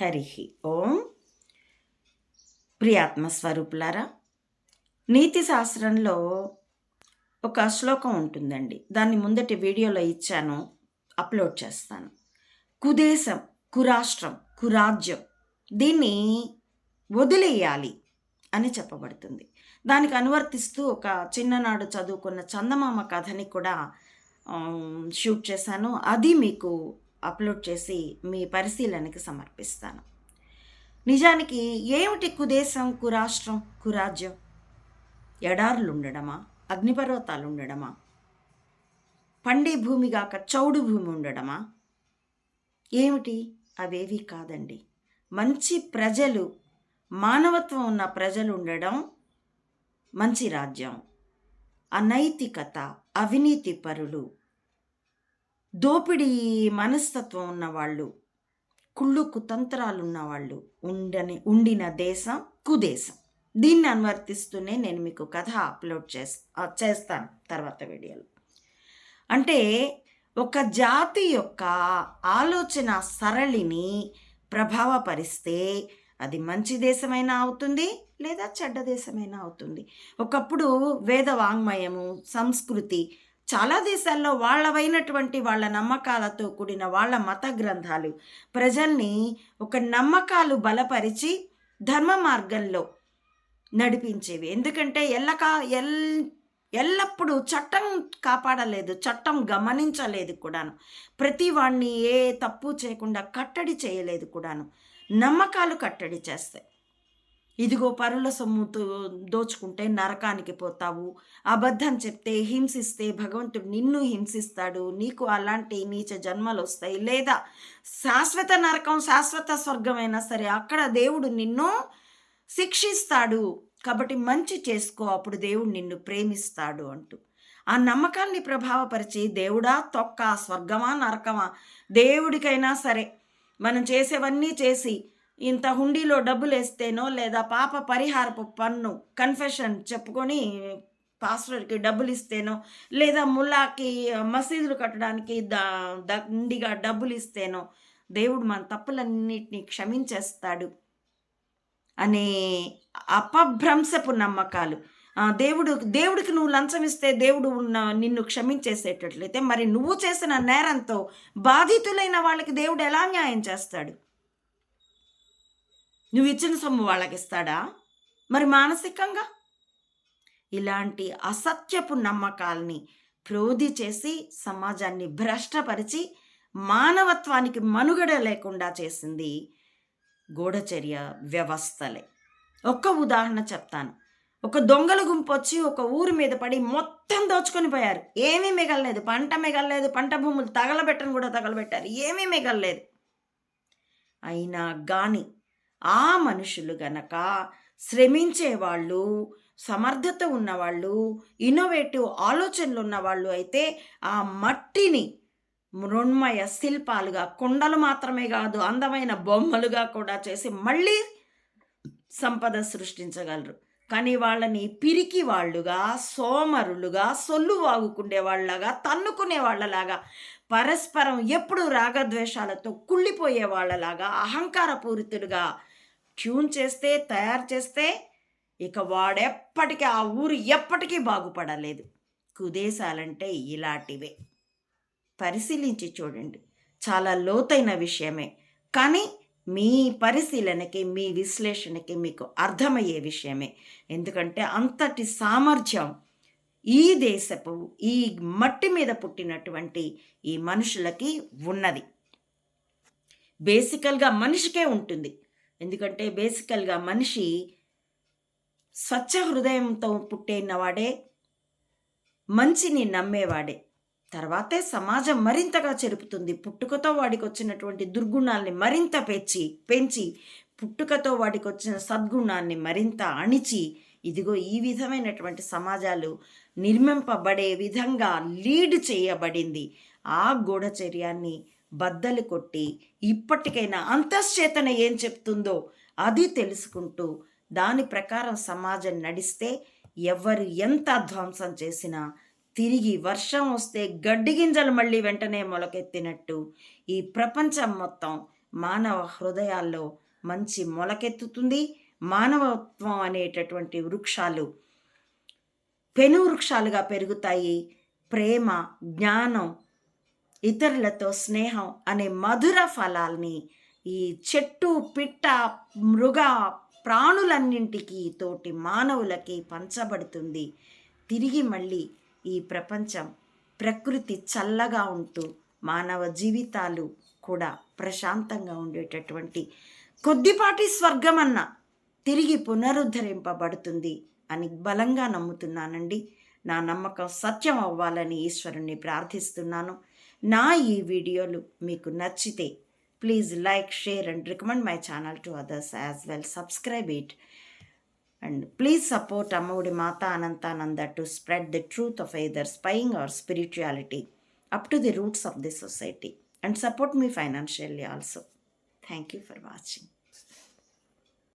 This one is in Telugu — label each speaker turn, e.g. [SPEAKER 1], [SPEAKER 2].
[SPEAKER 1] హరి ఓం. ప్రియాత్మస్వరూపులారా, నీతి శాస్త్రంలో ఒక శ్లోకం ఉంటుందండి. దాన్ని ముందటి వీడియోలో ఇచ్చాను, అప్లోడ్ చేస్తాను. కుదేశం, కురాష్ట్రం, కురాజ్యం దీన్ని వదిలేయాలి అని చెప్పబడుతుంది. దానికి అనువర్తిస్తూ ఒక చిన్ననాడు చదువుకున్న చందమామ కథని కూడా షూట్ చేశాను. అది మీకు అప్లోడ్ చేసి మీ పరిశీలనకి సమర్పిస్తాను. నిజానికి ఏమిటి కుదేశం, కురాష్ట్రం, కురాజ్యం? ఎడారులు ఉండడమా? అగ్నిపర్వతాలు ఉండడమా? పండే భూమి గాక చౌడు భూమి ఉండడమా? ఏమిటి? అవేవి కాదండి. మంచి ప్రజలు, మానవత్వం ఉన్న ప్రజలు ఉండడం మంచి రాజ్యం. అనైతికత, అవినీతి పరులు, దోపిడీ మనస్తత్వం ఉన్నవాళ్ళు, కుళ్ళు కుతంత్రాలు ఉన్నవాళ్ళు ఉండిన దేశం కుదేశం. దీన్ని అనువర్తిస్తూనే నేను మీకు కథ అప్లోడ్ చేస్తాను తర్వాత వీడియోలో. అంటే ఒక జాతి యొక్క ఆలోచన సరళిని ప్రభావపరిస్తే అది మంచి దేశమైనా అవుతుంది, లేదా చెడ్డ దేశమైనా అవుతుంది. ఒకప్పుడు వేద వాంగ్మయము, సంస్కృతి, చాలా దేశాల్లో వాళ్ళవైనటువంటి వాళ్ళ నమ్మకాలతో కూడిన వాళ్ళ మత గ్రంథాలు ప్రజల్ని ఒక నమ్మకాలు బలపరిచి ధర్మ మార్గంలో నడిపించేవి. ఎందుకంటే ఎల్లప్పుడూ చట్టం కాపాడలేదు, చట్టం గమనించలేదు కూడాను. ప్రతి వాడిని ఏ తప్పు చేయకుండా కట్టడి చేయలేదు కూడాను. నమ్మకాలు కట్టడి చేస్తాయి. ఇదిగో పరుల సొమ్ముతో దోచుకుంటే నరకానికి పోతావు, అబద్ధం చెప్తే, హింసిస్తే భగవంతుడు నిన్ను హింసిస్తాడు, నీకు అలాంటి నీచ జన్మలు వస్తాయి, లేదా శాశ్వత నరకం శాశ్వత స్వర్గమైనా సరే అక్కడ దేవుడు నిన్ను శిక్షిస్తాడు, కాబట్టి మంచి చేసుకో, అప్పుడు దేవుడు నిన్ను ప్రేమిస్తాడు అంటూ ఆ నమ్మకాల్ని ప్రభావపరిచి దేవుడా తొక్క, స్వర్గమా నరకమా, దేవుడికైనా సరే మనం చేసేవన్నీ చేసి ఇంత హుండీలో డబ్బులు వేస్తేనో, లేదా పాప పరిహారపు పన్ను కన్ఫెషన్ చెప్పుకొని పాస్టర్కి డబ్బులు ఇస్తేనో, లేదా ముల్లాకి మసీదులు కట్టడానికి దండిగా డబ్బులు ఇస్తేనో దేవుడు మన తప్పులన్నిటినీ క్షమించేస్తాడు అనే అపభ్రంశపు నమ్మకాలు. దేవుడికి నువ్వు లంచం ఇస్తే దేవుడు నిన్ను క్షమించేసేటట్లయితే మరి నువ్వు చేసిన నేరంతో బాధితులైన వాళ్ళకి దేవుడు ఎలా న్యాయం చేస్తాడు? నువ్వు ఇచ్చిన సొమ్ము వాళ్ళకి ఇస్తాడా? మరి మానసికంగా ఇలాంటి అసత్యపు నమ్మకాల్ని ప్రోధి చేసి సమాజాన్ని భ్రష్టపరిచి మానవత్వానికి మనుగడ లేకుండా చేసింది గూఢచర్య వ్యవస్థలే. ఒక్క ఉదాహరణ చెప్తాను. ఒక దొంగల గుంపు వచ్చి ఒక ఊరి మీద పడి మొత్తం దోచుకొని పోయారు. ఏమీ మిగలలేదు, పంట మిగలలేదు, పంట భూములు తగలబెట్టను కూడా తగలబెట్టారు, ఏమీ మిగలలేదు. అయినా కానీ ఆ మనుషులు గనక శ్రమించేవాళ్ళు, సమర్థత ఉన్నవాళ్ళు, ఇన్నోవేటివ్ ఆలోచనలు ఉన్నవాళ్ళు అయితే ఆ మట్టిని మృణ్మయ శిల్పాలుగా, కొండలు మాత్రమే కాదు అందమైన బొమ్మలుగా కూడా చేసి మళ్ళీ సంపద సృష్టించగలరు. కానీ వాళ్ళని పిరికి వాళ్ళుగా, సోమరులుగా, సొల్లు వాగుకుండే వాళ్ళలాగా, తన్నుకునే వాళ్ళలాగా, పరస్పరం ఎప్పుడు రాగద్వేషాలతో కుళ్ళిపోయే వాళ్ళలాగా, అహంకారపూరితులుగా ట్యూన్ చేస్తే, తయారు చేస్తే ఇక వాడెప్పటికీ ఆ ఊరు ఎప్పటికీ బాగుపడలేదు. కుదేశాలంటే ఇలాంటివే. పరిశీలించి చూడండి, చాలా లోతైన విషయమే, కానీ మీ పరిశీలనకి, మీ విశ్లేషణకి మీకు అర్థమయ్యే విషయమే. ఎందుకంటే అంతటి సామర్థ్యం ఈ దేశపు, ఈ మట్టి మీద పుట్టినటువంటి ఈ మనుషులకి ఉన్నది. బేసికల్గా మనిషికే ఉంటుంది. ఎందుకంటే బేసికల్గా మనిషి స్వచ్ఛ హృదయంతో పుట్టినవాడే, మంచిని నమ్మేవాడే. తర్వాతే సమాజం మరింతగా చెరుపుతుంది. పుట్టుకతో వాడికి వచ్చినటువంటి దుర్గుణాల్ని మరింత పెంచి పుట్టుకతో వాడికి వచ్చిన సద్గుణాన్ని మరింత అణిచి, ఇదిగో ఈ విధమైనటువంటి సమాజాలు నిర్మింపబడే విధంగా లీడ్ చేయబడింది. ఆ గూఢచర్యాన్ని బద్దలు కొట్టి ఇప్పటికైనా అంతశ్చేతన ఏం చెప్తుందో అది తెలుసుకుంటూ దాని ప్రకారం సమాజం నడిస్తే ఎవరు ఎంత ధ్వంసం చేసినా తిరిగి వర్షం వస్తే గడ్డి గింజలు మళ్ళీ వెంటనే మొలకెత్తినట్టు ఈ ప్రపంచం మొత్తం మానవ హృదయాల్లో మంచి మొలకెత్తుతుంది. మానవత్వం అనేటటువంటి వృక్షాలు పెను వృక్షాలుగా పెరుగుతాయి. ప్రేమ, జ్ఞానం, ఇతరులతో స్నేహం అనే మధుర ఫలాల్ని ఈ చెట్టు, పిట్ట, మృగ ప్రాణులన్నింటికీ తోటి మానవులకి పంచబడుతుంది. తిరిగి మళ్ళీ ఈ ప్రపంచం, ప్రకృతి చల్లగా ఉంటూ మానవ జీవితాలు కూడా ప్రశాంతంగా ఉండేటటువంటి కొద్దిపాటి స్వర్గమన్న తిరిగి పునరుద్ధరింపబడుతుంది అని బలంగా నమ్ముతున్నానండి. నా నమ్మకం సత్యం అవ్వాలని ఈశ్వరుణ్ణి ప్రార్థిస్తున్నాను. నా ఈ వీడియోలు మీకు నచ్చితే please like, share and recommend my channel to others as well. Subscribe it and please support Ammavudi Mata Anantananda to spread the truth of either spying or spirituality up to the roots of the society, and support me financially also. Thank you for watching.